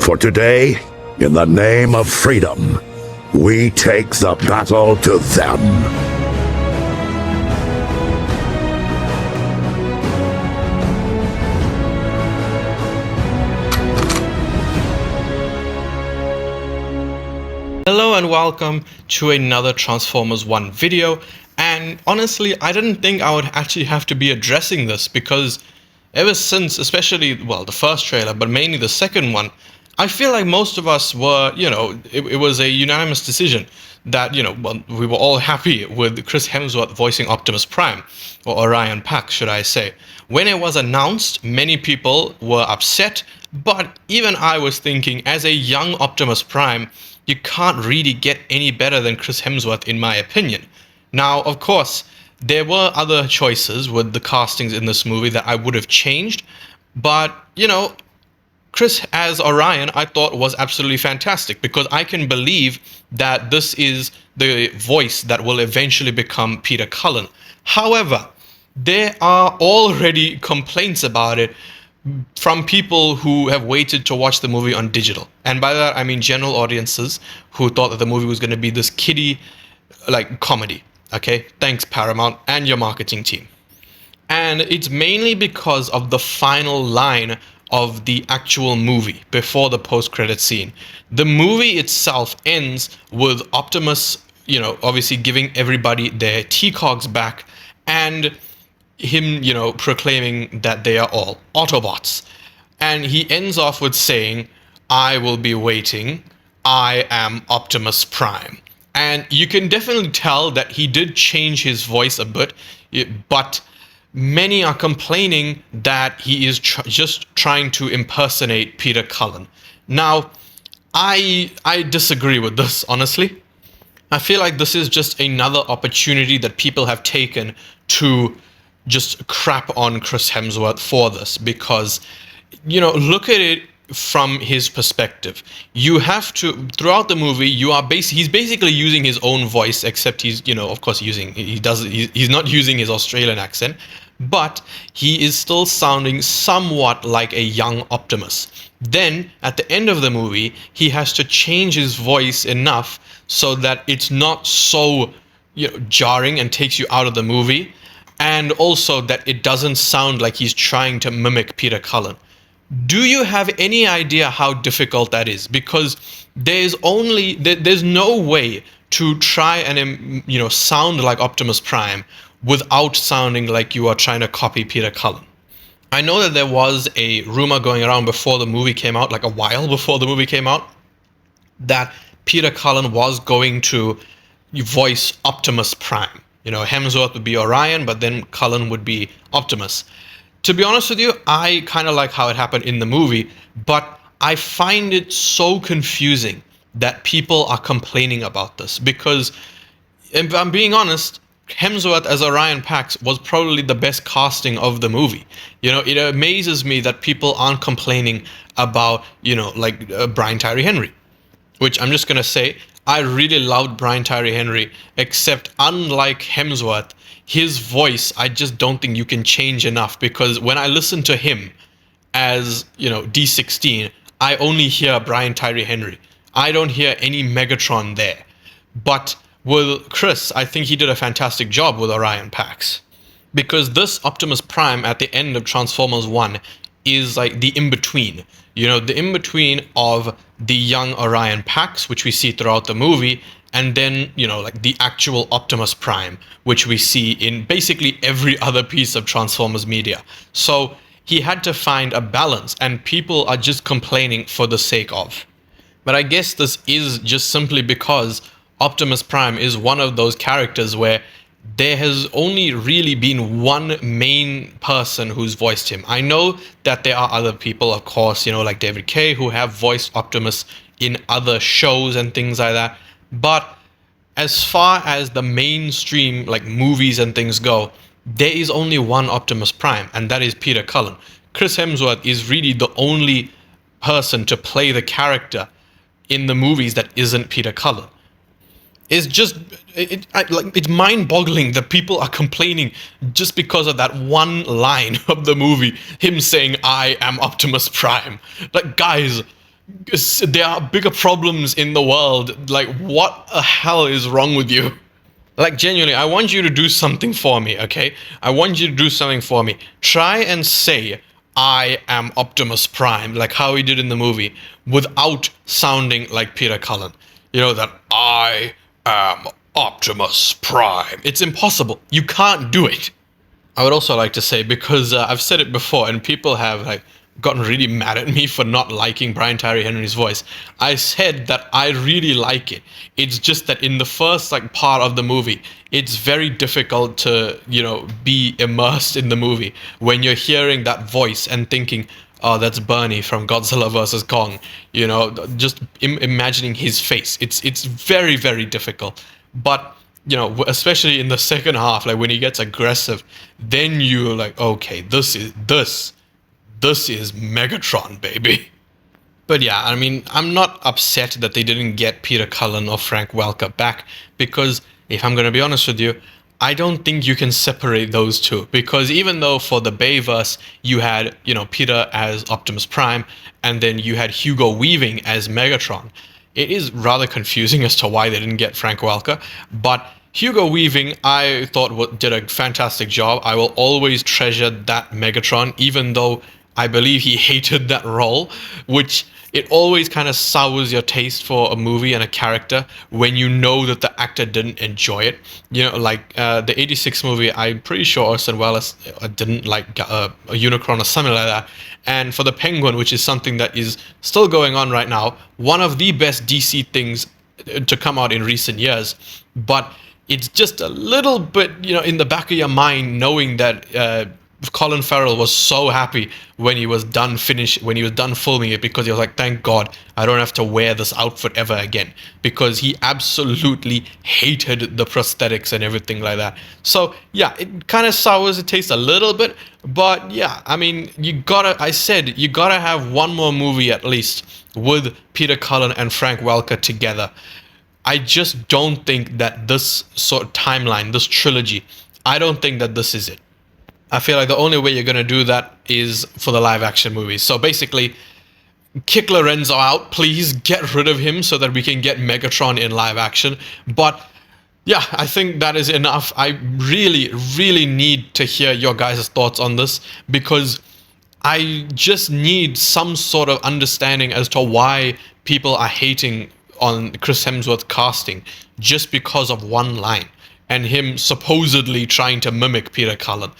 For today, in the name of freedom, we take the battle to them. Hello and welcome to another Transformers 1 video, and honestly I didn't think I would actually have to be addressing this because ever since, especially, well, the first trailer, but mainly the second one, I feel like most of us were, it was a unanimous decision that, well, we were all happy with Chris Hemsworth voicing Optimus Prime, or Orion Pax, should I say. When it was announced, many people were upset, but even I was thinking, as a young Optimus Prime, you can't really get any better than Chris Hemsworth, in my opinion. Now, of course, there were other choices with the castings in this movie that I would have changed, but, Chris as Orion, I thought was absolutely fantastic because I can believe that this is the voice that will eventually become Peter Cullen. However, there are already complaints about it from people who have waited to watch the movie on digital. And by that, I mean general audiences who thought that the movie was going to be this kiddie, comedy. Okay, thanks Paramount and your marketing team. And it's mainly because of the final line of the actual movie before the post-credit scene. The movie itself ends with Optimus, obviously giving everybody their T-Cogs back and him, proclaiming that they are all Autobots. And he ends off with saying, "I will be waiting. I am Optimus Prime." And you can definitely tell that he did change his voice a bit, but many are complaining that he is just trying to impersonate Peter Cullen. Now, I disagree with this, honestly. I feel like this is just another opportunity that people have taken to just crap on Chris Hemsworth for this because, look at it from his perspective. You have to, throughout the movie, he's basically using his own voice, except he's, of course, he's not using his Australian accent, but he is still sounding somewhat like a young Optimus. Then, at the end of the movie, he has to change his voice enough so that it's not so, jarring and takes you out of the movie, and also that it doesn't sound like he's trying to mimic Peter Cullen. Do you have any idea how difficult that is? Because there's no way to try and sound like Optimus Prime without sounding like you are trying to copy Peter Cullen. I know that there was a rumor going around before the movie came out, like a while before the movie came out, that Peter Cullen was going to voice Optimus Prime. Hemsworth would be Orion, but then Cullen would be Optimus. To be honest with you, I kind of like how it happened in the movie, but I find it so confusing that people are complaining about this because, if I'm being honest, Hemsworth as Orion Pax was probably the best casting of the movie. It amazes me that people aren't complaining about, Brian Tyree Henry, which I'm just going to say, I really loved Brian Tyree Henry, except unlike Hemsworth, his voice, I just don't think you can change enough because when I listen to him as, D16, I only hear Brian Tyree Henry. I don't hear any Megatron there. But with Chris, I think he did a fantastic job with Orion Pax because this Optimus Prime at the end of Transformers 1 is like the in-between. The in-between of the young Orion Pax, which we see throughout the movie, and then, the actual Optimus Prime, which we see in basically every other piece of Transformers media. So he had to find a balance, and people are just complaining for the sake of. But I guess this is just simply because Optimus Prime is one of those characters where there has only really been one main person who's voiced him. I know that there are other people, of course, like David Kaye, who have voiced Optimus in other shows and things like that. But as far as the mainstream, movies and things go, there is only one Optimus Prime, and that is Peter Cullen. Chris Hemsworth is really the only person to play the character in the movies that isn't Peter Cullen. It's just, it's mind-boggling that people are complaining just because of that one line of the movie, him saying, "I am Optimus Prime." Guys, There are bigger problems in the world. Like, what the hell is wrong with you? Like, genuinely, I want you to do something for me, okay? I want you to do something for me. Try and say, I am Optimus Prime, like how he did in the movie, without sounding like Peter Cullen. You know, that I am Optimus Prime. It's impossible. You can't do it. I would also like to say, because I've said it before and people have like gotten really mad at me for not liking Brian Tyree Henry's voice. I said that I really like it. It's just that in the first like part of the movie, it's very difficult to, be immersed in the movie when you're hearing that voice and thinking, oh, that's Bernie from Godzilla vs. Kong. Just imagining his face. It's very, very difficult. But especially in the second half, like when he gets aggressive, then you're like, okay, this is Megatron, baby. But yeah, I mean, I'm not upset that they didn't get Peter Cullen or Frank Welker back, because if I'm going to be honest with you, I don't think you can separate those two, because even though for the Bayverse you had, Peter as Optimus Prime and then you had Hugo Weaving as Megatron, it is rather confusing as to why they didn't get Frank Welker. But Hugo Weaving, I thought did a fantastic job. I will always treasure that Megatron, even though I believe he hated that role, which it always kind of sours your taste for a movie and a character when you know that the actor didn't enjoy it. Like the 86 movie, I'm pretty sure Orson Welles didn't like a Unicron or something like that. And for the Penguin, which is something that is still going on right now, one of the best DC things to come out in recent years. But it's just a little bit, in the back of your mind, knowing that Colin Farrell was so happy when he was done filming it, because he was like, thank God I don't have to wear this outfit ever again, because he absolutely hated the prosthetics and everything like that. So yeah, it kind of sours the taste a little bit, but yeah, I mean, you gotta have one more movie at least with Peter Cullen and Frank Welker together. I just don't think that this sort of timeline, this trilogy, I don't think that this is it. I feel like the only way you're going to do that is for the live action movies. So basically, kick Lorenzo out, please get rid of him so that we can get Megatron in live action. But yeah, I think that is enough. I really, really need to hear your guys' thoughts on this, because I just need some sort of understanding as to why people are hating on Chris Hemsworth casting just because of one line and him supposedly trying to mimic Peter Cullen.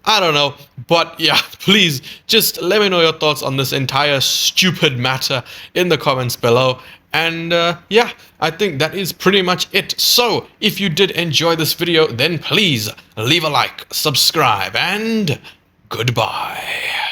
I don't know, but yeah, please just let me know your thoughts on this entire stupid matter in the comments below. And yeah, I think that is pretty much it. So if you did enjoy this video, then please leave a like, subscribe, and goodbye.